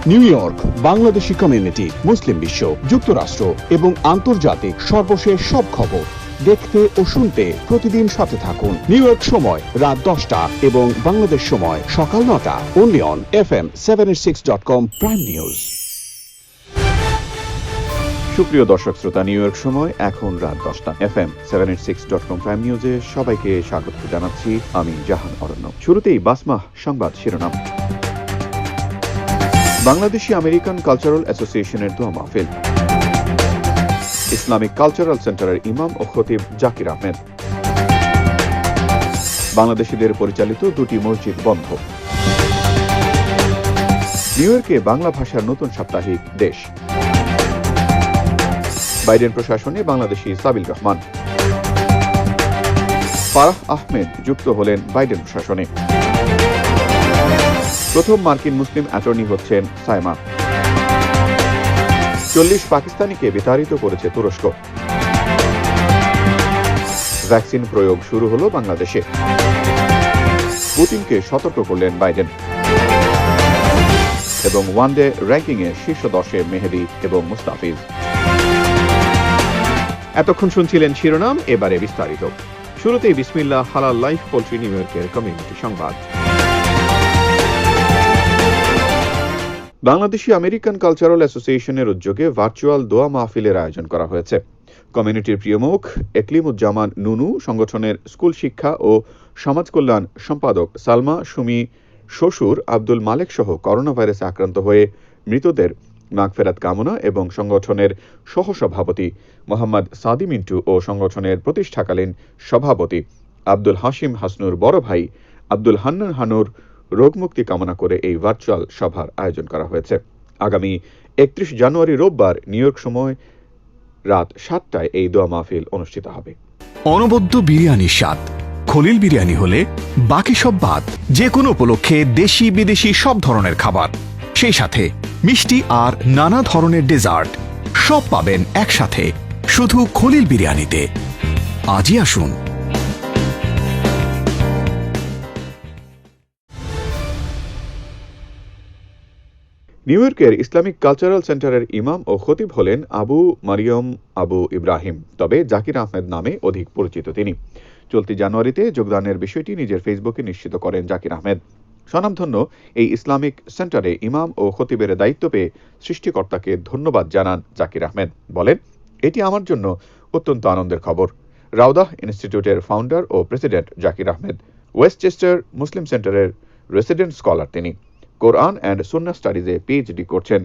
New York, Bangladeshi community, মুসলিম বিশ্ব, যুক্তরাষ্ট্র এবং আন্তর্জাতিক সর্বশেষ সব খবর দেখতে ও শুনতে প্রতিদিন সাথে থাকুন। নিউ ইয়র্ক সময় রাত 10টা এবং বাংলাদেশ সময় সকাল 9টা। Only on FM786.com prime news. সুপ্রিয় দর্শক শ্রোতা, নিউ ইয়র্ক সময় এখন রাত 10টা। FM786.com প্রাইম নিউজে সবাইকে স্বাগত জানাচ্ছি আমি জাহান অরণ্য। শুরুতেই বাসমাহ সংবাদ শিরোনাম। বাংলাদেশি আমেরিকান কালচারাল অ্যাসোসিয়েশনের দোয়া মাহফিল। ইসলামিক কালচারাল সেন্টারের ইমাম ও খতিব জাকির আহমেদ। বাংলাদেশিদের পরিচালিত দুটি মসজিদ বন্ধ। নিউ ইয়র্কে বাংলা ভাষার নতুন সাপ্তাহিক দেশ। বাইডেন প্রশাসনে বাংলাদেশি সাবিল রহমান। ফারাহ আহমেদ যুক্ত হলেন বাইডেন প্রশাসনে। প্রথম মার্কিন মুসলিম অ্যাটর্নি হচ্ছেন সাইমা। 40 পাকিস্তানিকে বিতাড়িত করেছে তুরস্ক। ভ্যাকসিন প্রয়োগ শুরু হলো বাংলাদেশে। পুতিনকে সতর্ক করলেন বাইডেন। এবং ওয়ানডে র্যাঙ্কিংয়ে শীর্ষ 10-এ মেহেদী এবং মুস্তাফিজ। এতক্ষণ শুনছিলেন শিরোনাম, এবারে বিস্তারিত। শুরুতেই বিসমিল্লাহ হালাল লাইফ পোল্ট্রি নিউ ইয়র্কের কমিউনিটি সংবাদ। বাংলাদেশি আমেরিকান কালচারাল অ্যাসোসিয়েশনের উদ্যোগে ভার্চুয়াল দোয়া মাহফিলের আয়োজন করা হয়েছে। কমিউনিটির প্রিয় মুখ একলিমুজ্জামান নুনু, সংগঠনের স্কুল শিক্ষা ও সমাজ কল্যাণ সম্পাদক সালমা সুমি শ্বশুর আব্দুল মালেক সহ করোনা ভাইরাসে আক্রান্ত হয়ে মৃতদের মাগফেরাত কামনা এবং সংগঠনের সহসভাপতি মোহাম্মদ সাদি মিন্টু ও সংগঠনের প্রতিষ্ঠাকালীন সভাপতি আব্দুল হাশিম হাসনুর বড় ভাই আব্দুল হান্নান হানুর রোগমুক্তি কামনা করে এই ভার্চুয়াল সভার আয়োজন করা হয়েছে। আগামী 31 জানুয়ারি রোববার নিউ ইয়র্ক সময় রাত 7টায় এই দোয়া মাহফিল অনুষ্ঠিত হবে। অনবদ্য বিরিয়ানির স্বাদ, খলিল বিরিয়ানি হলে বাকি সব বাদ। যে কোনো উপলক্ষে দেশি বিদেশি সব ধরনের খাবার, সেই সাথে মিষ্টি আর নানা ধরনের ডেজার্ট সব পাবেন একসাথে শুধু খলিল বিরিয়ানিতে। আজই আসুন। নিউ ইয়র্কের ইসলামিক কালচারাল সেন্টারের ইমাম ও খতিব হলেন আবু মারিয়ম আবু ইব্রাহিম, তবে জাকির আহমেদ নামে অধিক পরিচিত তিনি। চলতি জানুয়ারিতে যোগদানের বিষয়টি নিজের ফেসবুকে নিশ্চিত করেন জাকির আহমেদ। স্বনামধন্য এই ইসলামিক সেন্টারে ইমাম ও খতিবের দায়িত্ব পেয়ে সৃষ্টিকর্তাকে ধন্যবাদ জানান জাকির আহমেদ। বলেন, এটি আমার জন্য অত্যন্ত আনন্দের খবর। রাউদাহ ইনস্টিটিউটের ফাউন্ডার ও প্রেসিডেন্ট জাকির আহমেদ ওয়েস্টচেস্টার মুসলিম সেন্টারের রেসিডেন্ট স্কলার। তিনি কোরআন অ্যান্ড সুন্নাহ স্টাডিজে পিএইচডি করছেন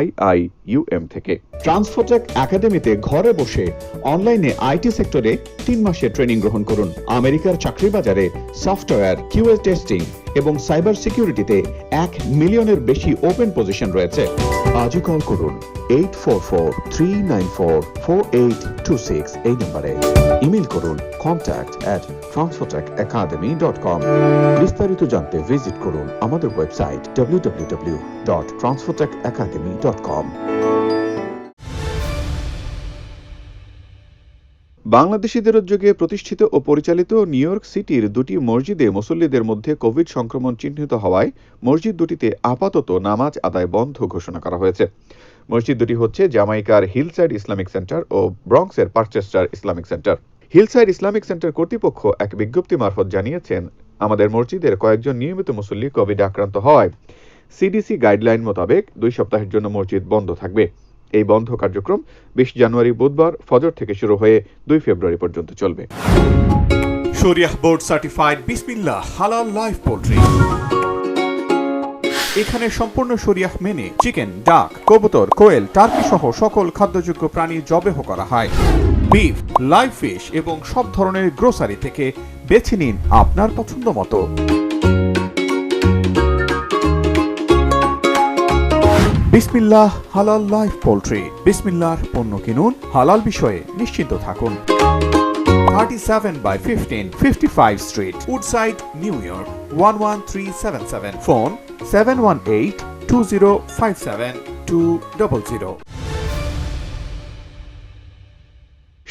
IIUM থেকে। ট্রান্সফোটেক একাডেমিতে ঘরে বসে অনলাইনে আইটি সেক্টরে 3 মাসের ট্রেনিং গ্রহণ করুন। আমেরিকার চাকরি বাজারে সফটওয়্যার, QA টেস্টিং এবং সাইবার সিকিউরিটিতে 1 মিলিয়নের বেশি ওপেন পজিশন রয়েছে। আজই কল করুন 844-394-4826 এই নম্বরে। ইমেল করুন contact@transfotechacademy.com। বিস্তারিত জানতে ভিজিট করুন আমাদের ওয়েবসাইট www.transfotechacademy.com। বাংলাদেশিদের উদ্যোগে প্রতিষ্ঠিত ও পরিচালিত নিউ ইয়র্ক সিটির দুটি মসজিদে মুসল্লিদের মধ্যে কোভিড সংক্রমণ চিহ্নিত হওয়ায় মসজিদ দুটিতে আপাতত নামাজ আদায় বন্ধ ঘোষণা করা হয়েছে। মসজিদ দুটি হচ্ছে জামাইকার হিলসাইড ইসলামিক সেন্টার ও ব্রঙ্কসের Parkchester Islamic Centre. Hillside Islamic Centre কর্তৃপক্ষ এক বিজ্ঞপ্তি মারফত জানিয়েছেন, আমাদের মসজিদের কয়েকজন নিয়মিত মুসল্লি কোভিডে আক্রান্ত হওয়ায় CDC গাইডলাইন মোতাবেক 2 সপ্তাহের জন্য মসজিদ বন্ধ থাকবে। এই বন্ধ কার্যক্রম 20 জানুয়ারি বুধবার ফজর থেকে শুরু হয়ে 2 ফেব্রুয়ারি পর্যন্ত চলবে। শরিয়াহ বোর্ড সার্টিফাইড বিসমিল্লাহ হালাল লাইফ পোল্ট্রি। এখানে সম্পূর্ণ শরিয়াহ মেনে চিকেন, ডাক, কবুতর, কোয়েল, টার্কি সহ সকল খাদ্যযোগ্য প্রাণী জবেহ করা হয়। বিফ, লাইভ ফিশ এবং সব ধরনের গ্রোসারি থেকে বেছে নিন আপনার পছন্দ মতো। বিসমিল্লাহ হালাল লাইফ পোল্ট্রি। বিসমিল্লাহর পণ্য কিনুন, হালাল বিষয়ে নিশ্চিন্ত থাকুন। 37/15 55 Street, Woodside, New York 11377. Phone 718-2057-200.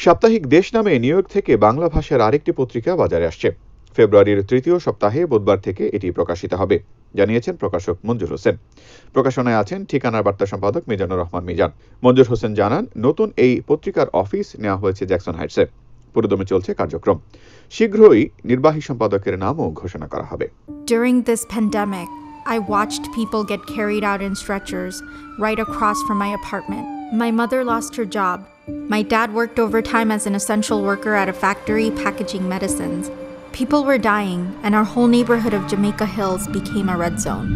সাপ্তাহিক দেশ নামে নিউ ইয়র্ক থেকে বাংলা ভাষার আরেকটি পত্রিকা বাজারে আসছে। ফেব্রুয়ারির তৃতীয় সপ্তাহে বুধবার থেকে এটি প্রকাশিত হবে, জানিয়েছেন প্রকাশক মঞ্জুর হোসেন। প্রকাশনায় আছেন ঠিকানার বার্তা সম্পাদক মিজানুর রহমান মিজান। মঞ্জুর হোসেন জানান, নতুন এই পত্রিকার অফিস নেওয়া হয়েছে জ্যাকসন হাইটসে। পুরোদমে চলছে কার্যক্রম। শীঘ্রই নির্বাহী সম্পাদকের নামও ঘোষণা করা হবে। During this pandemic, I watched people get carried out in stretchers right across from my apartment. My mother lost her job. My dad worked overtime as an essential worker at a factory packaging medicines. People were dying, and our whole neighborhood of Jamaica Hills became a red zone.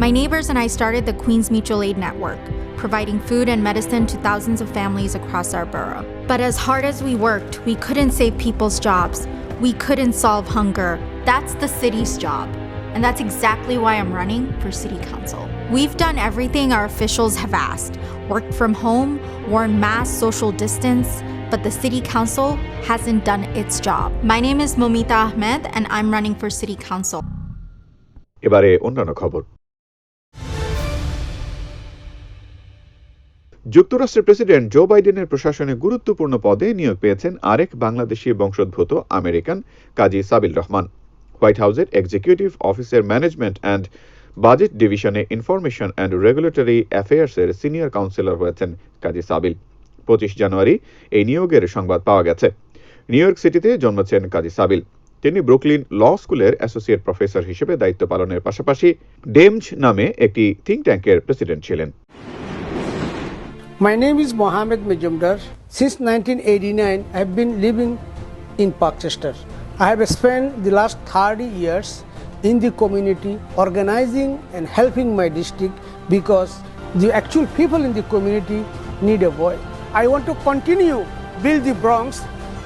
My neighbors and I started the Queens Mutual Aid Network, providing food and medicine to thousands of families across our borough. But as hard as we worked, we couldn't save people's jobs. We couldn't solve hunger. That's the city's job. And that's exactly why I'm running for City Council. We've done everything our officials have asked, worked from home, worn masks, social distance, but the City Council hasn't done its job. My name is Momita Ahmed, and I'm running for City Council. এবারে অন্যান্য খবর। যুক্তরাষ্ট্রের president Joe বাইডেনের প্রশাসনে গুরুত্বপূর্ণ পদে নিয়োগ পেয়েছেন আরেক বাংলাদেশি বংশোদ্ভূত আমেরিকান কাজী সাবিল রহমান। হোয়াইট হাউসের এক্সিকিউটিভ অফিসের ম্যানেজমেন্ট অ্যান্ড বাজেট ডিভিশনে ইনফরমেশন অ্যান্ড রেগুলেটরি অ্যাফেয়ার্সের সিনিয়র কাউন্সিলর হয়েছেন কাজী সাবিল। 25 জানুয়ারি এই নিয়োগের সংবাদ পাওয়া গেছে। নিউ ইয়র্ক সিটিতে জন্মেছেন কাজী সাবিল। তিনি ব্রুকলিন ল স্কুলের অ্যাসোসিয়েট প্রফেসর হিসেবে দায়িত্ব পালনের পাশাপাশি ডেমজ নামে একটি থিঙ্ক ট্যাঙ্কের প্রেসিডেন্ট ছিলেন। My name is Mohammed Majumdar. Since 1989, I have been living in Parkchester. I have spent the last 30 years in the community organizing and helping my district because the actual people in the community need a voice. I want to continue build the Bronx.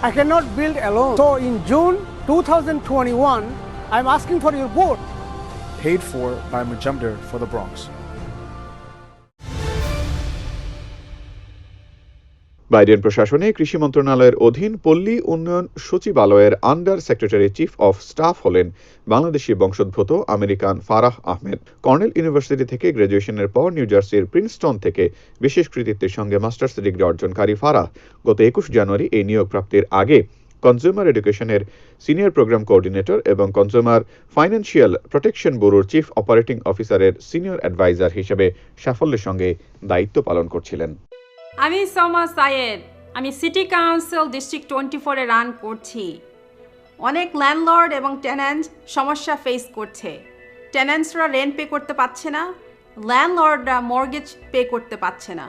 I cannot build alone. So in June 2021, I am asking for your vote. Paid for by Majumdar for the Bronx. Biden প্রশাসনে কৃষি মন্ত্রণালয়ের অধীন পল্লী উন্নয়ন সচিবালয়ের under secretary chief of staff হলেন বাংলাদেশি বংশোদ্ভূত American Farah Ahmed. Colonel university থেকে গ্র্যাজুয়েশনের পর নিউ জার্সির প্রিন্সটন থেকে বিশেষ কৃতিত্বের সঙ্গে মাস্টার্স ডিগ্রি অর্জনকারী ফারাহ গত 21 জানুয়ারি এই নিয়োগ প্রাপ্তির আগে কনজিউমার এডুকেশনের সিনিয়র প্রোগ্রাম কোঅর্ডিনেটর এবং কনজিউমার ফাইন্যান্সিয়াল প্রোটেকশন ব্যুরোর চিফ অপারেটিং অফিসারের সিনিয়র অ্যাডভাইজার হিসেবে সাফল্যের সঙ্গে দায়িত্ব পালন করছিলেন। আমি সোমা সায়েদ। আমি সিটি কাউন্সিল ডিস্ট্রিক্ট 24-এ রান করছি। অনেক ল্যান্ডলর্ড এবং টেন্যান্ট সমস্যা ফেস করছে। টেন্যান্টসরা রেন্ট পে করতে পারছে না, ল্যান্ডলর্ডরা মর্গেজ পে করতে পারছে না।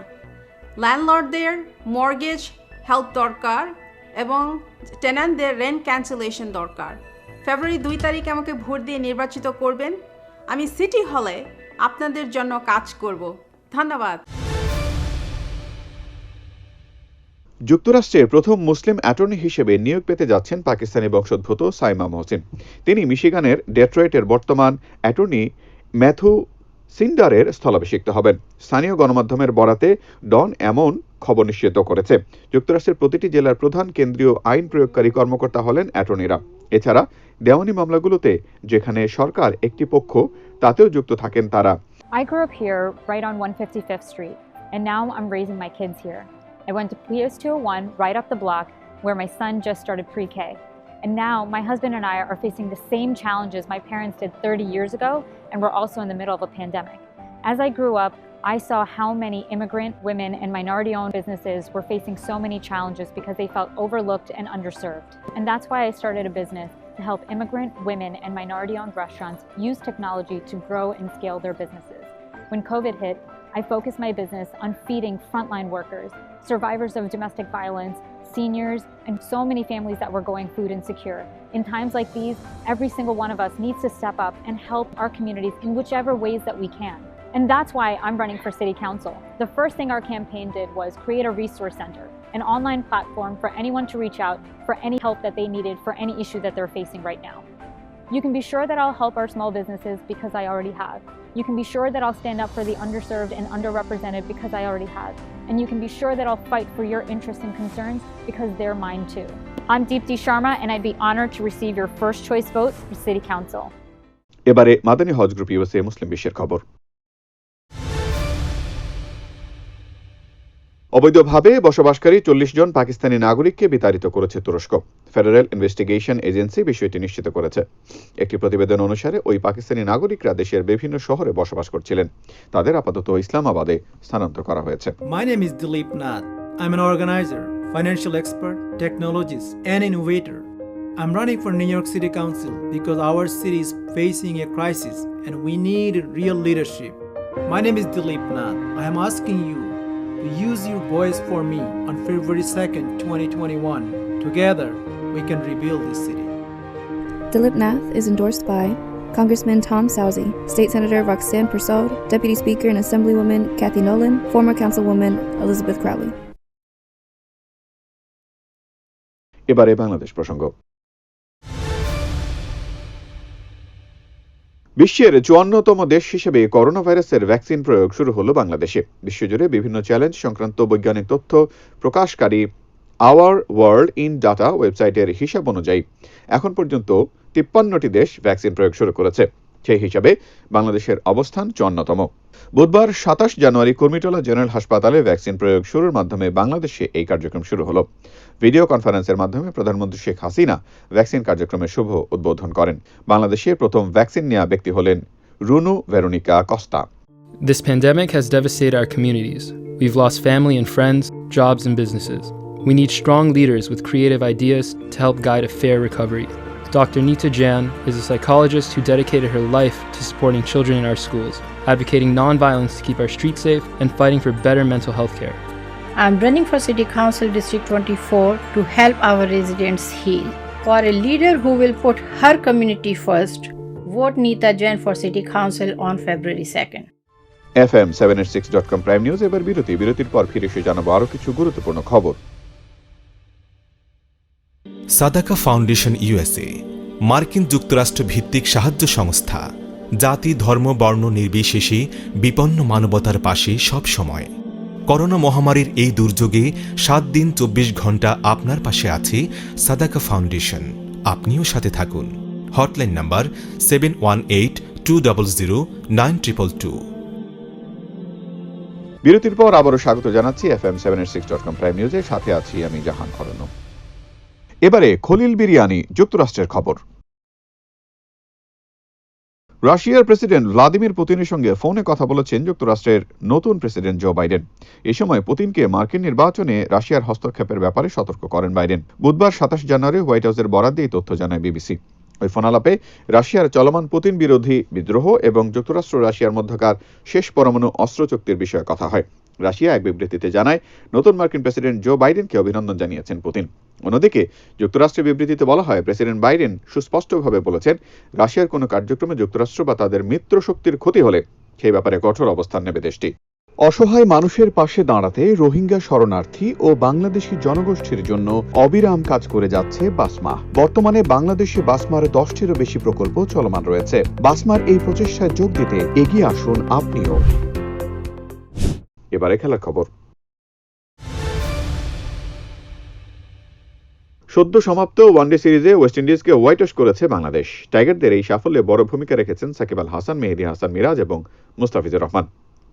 ল্যান্ডলর্ডদের মর্গেজ হেল্প দরকার এবং টেন্যান্টদের রেন্ট ক্যান্সেলেশন দরকার। ফেব্রুয়ারি 2 তারিখে আমাকে ভোট দিয়ে নির্বাচিত করবেন। আমি সিটি হলে আপনাদের জন্য কাজ করব। ধন্যবাদ। যুক্তরাষ্ট্রের প্রথম মুসলিম অ্যাটর্নি হিসেবে নিয়োগ পেতে যাচ্ছেন পাকিস্তানি বংশোদ্ভূত সাইমা মহসিন। তিনি মিশিগানের ডেট্রয়েটের বর্তমান অ্যাটর্নি ম্যাথু সিন্ডারের স্থলাভিষিক্ত হবেন। স্থানীয় গণমাধ্যমের বরাতে ডন এমন খবর নিশ্চিত করেছে। যুক্তরাষ্ট্রের প্রতিটি জেলার প্রধান কেন্দ্রীয় আইন প্রয়োগকারী কর্মকর্তা হলেন অ্যাটর্নিরা। এছাড়া দেওয়ানি মামলাগুলোতে যেখানে সরকার একটি পক্ষ, তাতেও যুক্ত থাকেন তারা। I grew up here right on 155th Street, and now I'm raising my kids here. I went to PS 201 right up the block where my son just started pre-K. And now my husband and I are facing the same challenges my parents did 30 years ago, and we're also in the middle of a pandemic. As I grew up, I saw how many immigrant women and minority-owned businesses were facing so many challenges because they felt overlooked and underserved. And that's why I started a business to help immigrant women and minority-owned restaurants use technology to grow and scale their businesses. When COVID hit, I focused my business on feeding frontline workers, survivors of domestic violence, seniors, and so many families that were going food insecure. In times like these, every single one of us needs to step up and help our communities in whichever ways that we can. And that's why I'm running for City Council. The first thing our campaign did was create a resource center, an online platform for anyone to reach out for any help that they needed for any issue that they're facing right now. You can be sure that I'll help our small businesses because I already have. You can be sure that I'll stand up for the underserved and underrepresented because I already have. And you can be sure that I'll fight for your interests and concerns because they're mine too. I'm Deepti Sharma, and I'd be honored to receive your first choice vote for City Council. এবারে মাদানী হজ group USA মুসলিম বিশ্বের খবর। অবৈধভাবে বসবাসকারী 40 জন পাকিস্তানি নাগরিককে বিতাড়িত করেছে তুরস্ক। Federal investigation agency বিষয়টি নিশ্চিত করেছে। একটি প্রতিবেদন অনুসারে ওই পাকিস্তানি নাগরিকরা দেশের বিভিন্ন শহরে বসবাস করছিলেন। তাদের আপাতত ইসলামাবাদে স্থানান্তর করা হয়েছে। My name is Dilip Nath. I'm an organizer, financial expert, technologist, and innovator. I'm running for New York City Council because our city is facing a crisis and we need real leadership. My name is Dilip Nath. I am asking you to use your voice for me on February 2nd, 2021. Together, we can rebuild this city. Dilip Nath is endorsed by Congressman Tom Sauzy, State Senator Roxanne Persaud, Deputy Speaker and Assemblywoman Kathy Nolan, former Councilwoman Elizabeth Crowley. এবারে বাংলাদেশ প্রসঙ্গ। বিশ্বের 54তম দেশ হিসেবে corona ভাইরাসের vaccine প্রয়োগ শুরু হলো বাংলাদেশে। বিশ্বজুড়ে বিভিন্ন চ্যালেঞ্জ সংক্রান্ত বৈজ্ঞানিক তথ্য প্রকাশকারী আওয়ার ওয়ার্ল্ড ইন ডাটা ওয়েবসাইটের হিসাব অনুযায়ী এখন পর্যন্ত 53টি দেশ ভ্যাকসিন প্রয়োগ শুরু করেছে। সেই হিসাবে বাংলাদেশের অবস্থান 54তম। বুধবার 27 জানুয়ারি কুর্মিটোলা জেনারেল হাসপাতালে ভ্যাকসিন প্রয়োগ শুরুর মাধ্যমে বাংলাদেশে এই কার্যক্রম শুরু হলো। ভিডিও কনফারেন্সের মাধ্যমে প্রধানমন্ত্রী শেখ হাসিনা ভ্যাকসিন কার্যক্রমের শুভ উদ্বোধন করেন। বাংলাদেশে প্রথম ভ্যাকসিন নেওয়া ব্যক্তি হলেন Runu Veronica Costa. This pandemic has devastated our communities. We've lost family and friends, jobs and businesses. We need strong leaders with creative ideas to help guide a fair recovery. Dr. Neeta Jan is a psychologist who dedicated her life to supporting children in our schools, advocating nonviolence to keep our streets safe, and fighting for better mental health care. I'm running for City Council District 24 to help our residents heal. For a leader who will put her community first, vote Neeta Jan for City Council on February 2nd. FM786.com prime news এবার বিরতির পর ফিরে এসে জানাবো আরো কিছু গুরুত্বপূর্ণ খবর। সাদাকা ফাউন্ডেশন ইউএসএ মার্কিন যুক্তরাষ্ট্র ভিত্তিক সাহায্য সংস্থা, জাতি ধর্ম বর্ণ নির্বিশেষে বিপন্ন মানবতার পাশে সব সময়। করোনা মহামারীর এই দুর্যোগে 7 দিন 24 ঘন্টা আপনার পাশে আছে সাদাকা ফাউন্ডেশন। আপনিও সাথে থাকুন। Hotline number 7182009222। বিরতির পর আবারও স্বাগত জানাচ্ছি FM786.com প্রাইম নিউজে, সাথে আছি আমি জাহান খরনু। এবারে খলিল বিরিয়ানি যুক্তরাষ্ট্রের খবর। রাশিয়ার প্রেসিডেন্ট ভ্লাদিমির পুতিনের সঙ্গে ফোনে কথা বলেছেন যুক্তরাষ্ট্রের নতুন প্রেসিডেন্ট জো বাইডেন। এ সময় পুতিনকে মার্কিন নির্বাচনে রাশিয়ার হস্তক্ষেপের ব্যাপারে সতর্ক করেন বাইডেন। বুধবার 27 জানুয়ারি হোয়াইট হাউসের বরাত দিয়ে তথ্য জানায় বিবিসি। ওই ফোনালাপে রাশিয়ার চলমান পুতিন বিরোধী বিদ্রোহ এবং যুক্তরাষ্ট্র রাশিয়ার মধ্যকার শেষ পরমাণু অস্ত্র চুক্তির বিষয়ে কথা হয়। রাশিয়া এক বিবৃতিতে জানায় নতুন মার্কিন প্রেসিডেন্ট জো বাইডেনকে অভিনন্দন জানিয়েছেন পুতিন। অন্যদিকে যুক্তরাষ্ট্রের বিবৃতিতে বলা হয় প্রেসিডেন্ট বাইডেন সুস্পষ্টভাবে বলেছেন রাশিয়ার কোনো কার্যক্রমে যুক্তরাষ্ট্র বা তাদের মিত্র শক্তির ক্ষতি হলে সেই ব্যাপারে কঠোর অবস্থান নেবে দেশটি। অসহায় মানুষের পাশে দাঁড়াতে রোহিঙ্গা শরণার্থী ও বাংলাদেশি জনগোষ্ঠীর জন্য অবিরাম কাজ করে যাচ্ছে বাসমা। বর্তমানে বাংলাদেশে বাসমার 10টিরও বেশি প্রকল্প চলমান রয়েছে। বাসমার এই প্রচেষ্টায় যোগ দিতে এগিয়ে আসুন আপনিও। এবারে খেলার খবর। সদ্য সমাপ্ত ওয়ানডে সিরিজে ওয়েস্ট ইন্ডিজকে হোয়াইট ওয়াশ করেছে বাংলাদেশ। টাইগারদের এই সাফল্যে বড় ভূমিকা রেখেছেন সাকিব আল হাসান, মেহেদী হাসান মিরাজ এবং মুস্তাফিজুর রহমান।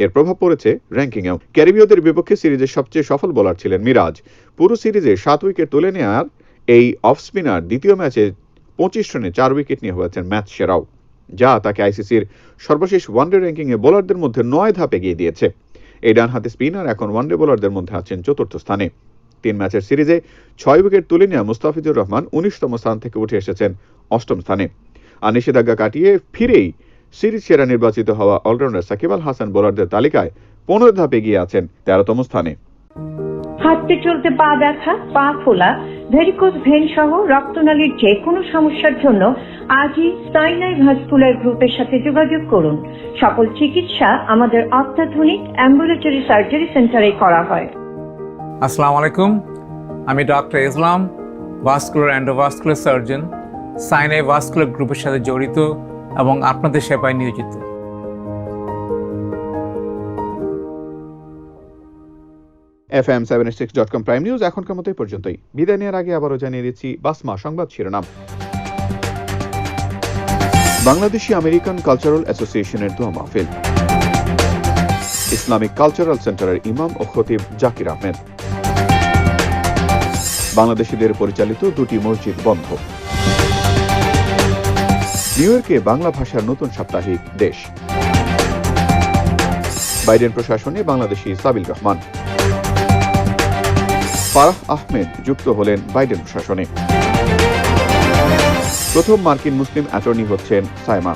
এর প্রভাব পড়েছে র্যাঙ্কিংয়েও। ক্যারিবীয়দের বিপক্ষে সিরিজের সবচেয়ে সফল বোলার ছিলেন মিরাজ। পুরো সিরিজে 7 উইকেট তুলে নেওয়ার এই অফ স্পিনার দ্বিতীয় ম্যাচে 25 রানে 4 উইকেট নিয়ে হয়েছেন ম্যাচ সেরাও, যা তাকে আইসিসির সর্বশেষ ওয়ানডে র্যাঙ্কিংয়ে বোলারদের মধ্যে 9 ধাপ এগিয়ে দিয়েছে। এই ডানহাতি স্পিনার এখন ওয়ানডে বোলারদের মধ্যে আছেন 4র্থ স্থানে। 3 ম্যাচের সিরিজে 6 উইকেট তুলে নেওয়া মুস্তাফিজুর রহমান 19তম স্থান থেকে উঠে এসেছেন 8ম স্থানে। আর নিষেধাজ্ঞা কাটিয়ে ফিরেই সিরিজ সেরা নির্বাচিত হওয়া অলরাউন্ডার সাকিব আল হাসান বোলারদের তালিকায় 15 ধাপ এগিয়ে আছেন 13তম স্থানে। হাঁটতে চলতে পা ব্যথা, পা ফোলা, ভেরিকোজ ভেন সহ রক্তনালীর যে কোনো সমস্যার জন্য আজই সাইনাই ভাস্কুলার গ্রুপের সাথে যোগাযোগ করুন। সকল চিকিৎসা আমাদের অত্যাধুনিক অ্যাম্বুলেটরি সার্জারি সেন্টারে করা হয়। আসসালামু আলাইকুম, আমি ডক্টর ইসলাম, ভাস্কুলার এন্ডোভাস্কুলার সার্জন, সাইনাই ভাস্কুলার গ্রুপের সাথে জড়িত এবং আপনাদের সেবায় নিয়োজিত। FM786.com প্রাইম নিউজ এখনকার মতো পর্যন্তই। বিদায় নেওয়ার আগে আবারও জানিয়ে দিচ্ছি বাসমা সংবাদ শিরোনাম। বাংলাদেশি আমেরিকান কালচারাল অ্যাসোসিয়েশনের দোয়া মাহফিল। ইসলামিক কালচারাল সেন্টারের ইমাম ও খতিব জাকির আহমেদ। বাংলাদেশিদের পরিচালিত 2টি মসজিদ বন্ধ। নিউ ইয়র্কে বাংলা ভাষার নতুন সাপ্তাহিক দেশ। বাইডেন প্রশাসনে বাংলাদেশি সাবিল রহমান। ফারাহ আহমেদ যুক্ত হলেন বাইডেন প্রশাসনে। প্রথম মার্কিন মুসলিম অ্যাটর্নি হচ্ছেন সাইমা।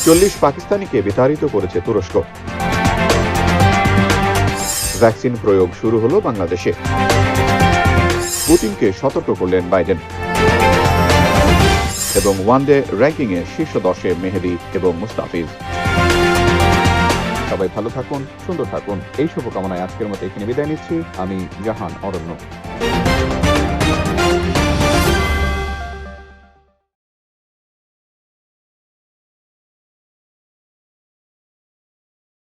40 পাকিস্তানিকে বিতাড়িত করেছে তুরস্ক। ভ্যাকসিন প্রয়োগ শুরু হলো বাংলাদেশে। পুতিনকে সতর্ক করলেন বাইডেন। এবং ওয়ানডে র্যাঙ্কিংয়ে শীর্ষ 10-এ মেহেদী এবং মুস্তাফিজ। সবাই ভালো থাকুন, সুন্দর থাকুন, এই শুভকামনায় আজকের মতো এখানে বিদায় নিচ্ছি। আমি জাহান অরণ্য।